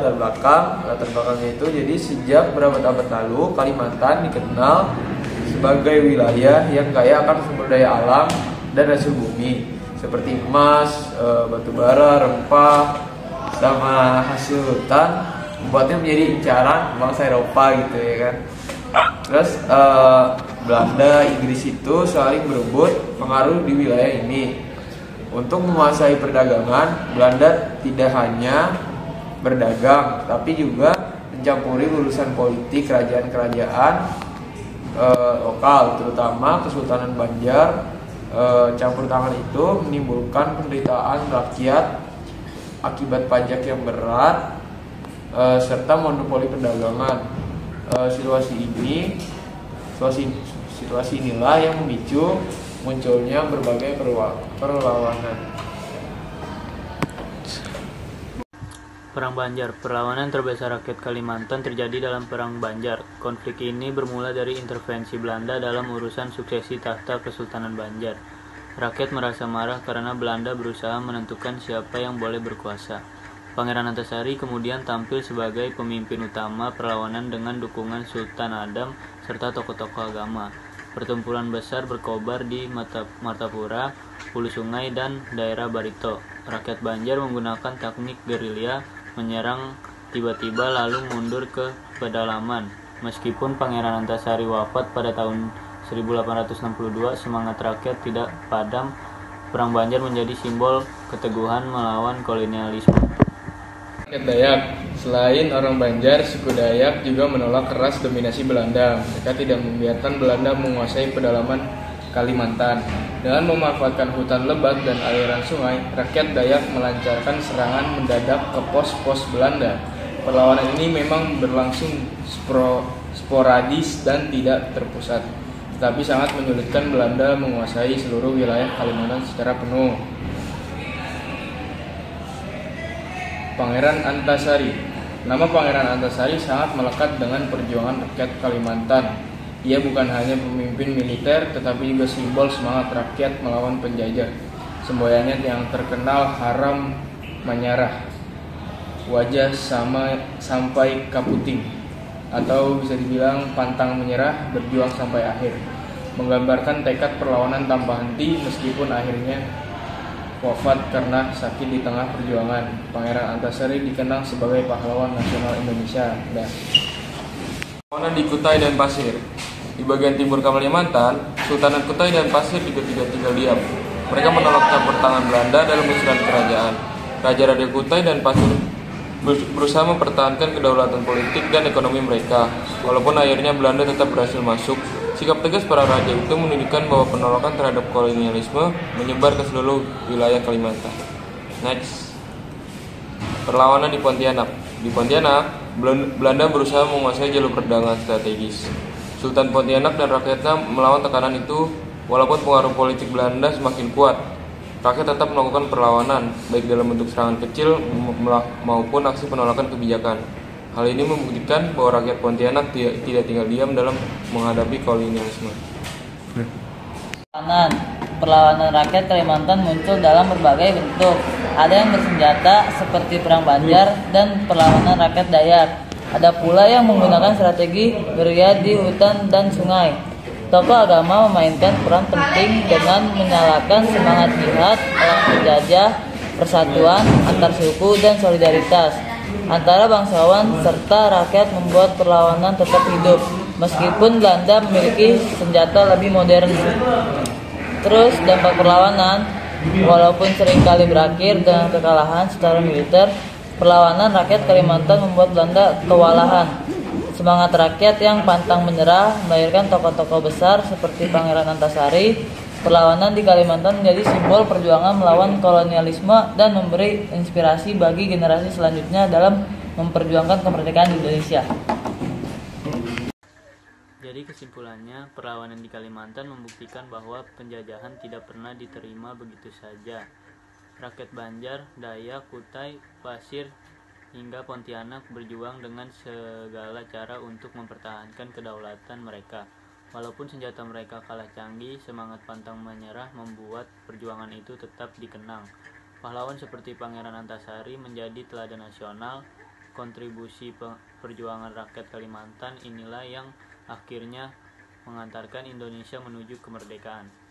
latar belakangnya itu, jadi sejak berabad-abad lalu Kalimantan dikenal sebagai wilayah yang kaya akan sumber daya alam dan hasil bumi seperti emas, batu bara, rempah, sama hasil hutan, membuatnya menjadi incaran bangsa Eropa gitu ya kan. Terus Belanda, Inggris itu saling berebut pengaruh di wilayah ini. Untuk menguasai perdagangan, Belanda tidak hanya berdagang, tapi juga mencampuri urusan politik kerajaan-kerajaan lokal, terutama Kesultanan Banjar. Campur tangan itu menimbulkan penderitaan rakyat akibat pajak yang berat serta monopoli perdagangan. Situasi inilah yang memicu munculnya berbagai perlawanan. Perang Banjar. Perlawanan terbesar rakyat Kalimantan terjadi dalam Perang Banjar. Konflik ini bermula dari intervensi Belanda dalam urusan suksesi tahta Kesultanan Banjar. Rakyat merasa marah karena Belanda berusaha menentukan siapa yang boleh berkuasa. Pangeran Antasari kemudian tampil sebagai pemimpin utama perlawanan dengan dukungan Sultan Adam serta tokoh-tokoh agama. Pertempuran besar berkobar di Martapura, Hulu Sungai, dan daerah Barito. Rakyat Banjar menggunakan teknik gerilya, menyerang tiba-tiba lalu mundur ke pedalaman. Meskipun Pangeran Antasari wafat pada tahun 1862, semangat rakyat tidak padam. Perang Banjar menjadi simbol keteguhan melawan kolonialisme. Rakyat Dayak. Selain orang Banjar, suku Dayak juga menolak keras dominasi Belanda. Mereka tidak membiarkan Belanda menguasai pedalaman Kalimantan. Dengan memanfaatkan hutan lebat dan aliran sungai, rakyat Dayak melancarkan serangan mendadak ke pos-pos Belanda. Perlawanan ini memang berlangsung sporadis dan tidak terpusat, tetapi sangat menyulitkan Belanda menguasai seluruh wilayah Kalimantan secara penuh. Pangeran Antasari. Nama Pangeran Antasari sangat melekat dengan perjuangan rakyat Kalimantan. Ia bukan hanya pemimpin militer, tetapi juga simbol semangat rakyat melawan penjajah. Semboyannya yang terkenal haram menyerah, wajah sampai kaputing, atau bisa dibilang pantang menyerah, berjuang sampai akhir, menggambarkan tekad perlawanan tanpa henti meskipun akhirnya wafat karena sakit di tengah perjuangan. Pangeran Antasari dikenal sebagai pahlawan nasional Indonesia. Perlawanan di Kutai dan Pasir. Di bagian timur Kalimantan, Sultanat Kutai dan Pasir juga tidak tinggal diam. Mereka menolak campur tangan Belanda dalam usulan kerajaan. Raja-raja Kutai dan Pasir berusaha mempertahankan kedaulatan politik dan ekonomi mereka. Walaupun akhirnya Belanda tetap berhasil masuk, sikap tegas para raja itu menunjukkan bahwa penolakan terhadap kolonialisme menyebar ke seluruh wilayah Kalimantan. Next, perlawanan di Pontianak. Di Pontianak, Belanda berusaha menguasai jalur perdagangan strategis. Sultan Pontianak dan rakyatnya melawan tekanan itu. Walaupun pengaruh politik Belanda semakin kuat, rakyat tetap melakukan perlawanan, baik dalam bentuk serangan kecil maupun aksi penolakan kebijakan. Hal ini membuktikan bahwa rakyat Pontianak tidak tinggal diam dalam menghadapi kolonialisme. Perlawanan rakyat Kalimantan muncul dalam berbagai bentuk. Ada yang bersenjata seperti Perang Banjar dan perlawanan rakyat Dayak. Ada pula yang menggunakan strategi gerilya di hutan dan sungai. Tokoh agama memainkan peran penting dengan menyalakan semangat jihad melawan penjajah, persatuan antar suku, dan solidaritas antara bangsawan serta rakyat membuat perlawanan tetap hidup meskipun Belanda memiliki senjata lebih modern. Terus dampak perlawanan, walaupun seringkali berakhir dengan kekalahan secara militer, perlawanan rakyat Kalimantan membuat Belanda kewalahan. Semangat rakyat yang pantang menyerah melahirkan tokoh-tokoh besar seperti Pangeran Antasari. Perlawanan di Kalimantan menjadi simbol perjuangan melawan kolonialisme dan memberi inspirasi bagi generasi selanjutnya dalam memperjuangkan kemerdekaan Indonesia. Jadi kesimpulannya, perlawanan di Kalimantan membuktikan bahwa penjajahan tidak pernah diterima begitu saja. Rakyat Banjar, Dayak, Kutai, Pasir, hingga Pontianak berjuang dengan segala cara untuk mempertahankan kedaulatan mereka. Walaupun senjata mereka kalah canggih, semangat pantang menyerah membuat perjuangan itu tetap dikenang. Pahlawan seperti Pangeran Antasari menjadi teladan nasional kontribusi perjuangan rakyat Kalimantan inilah yang akhirnya mengantarkan Indonesia menuju kemerdekaan.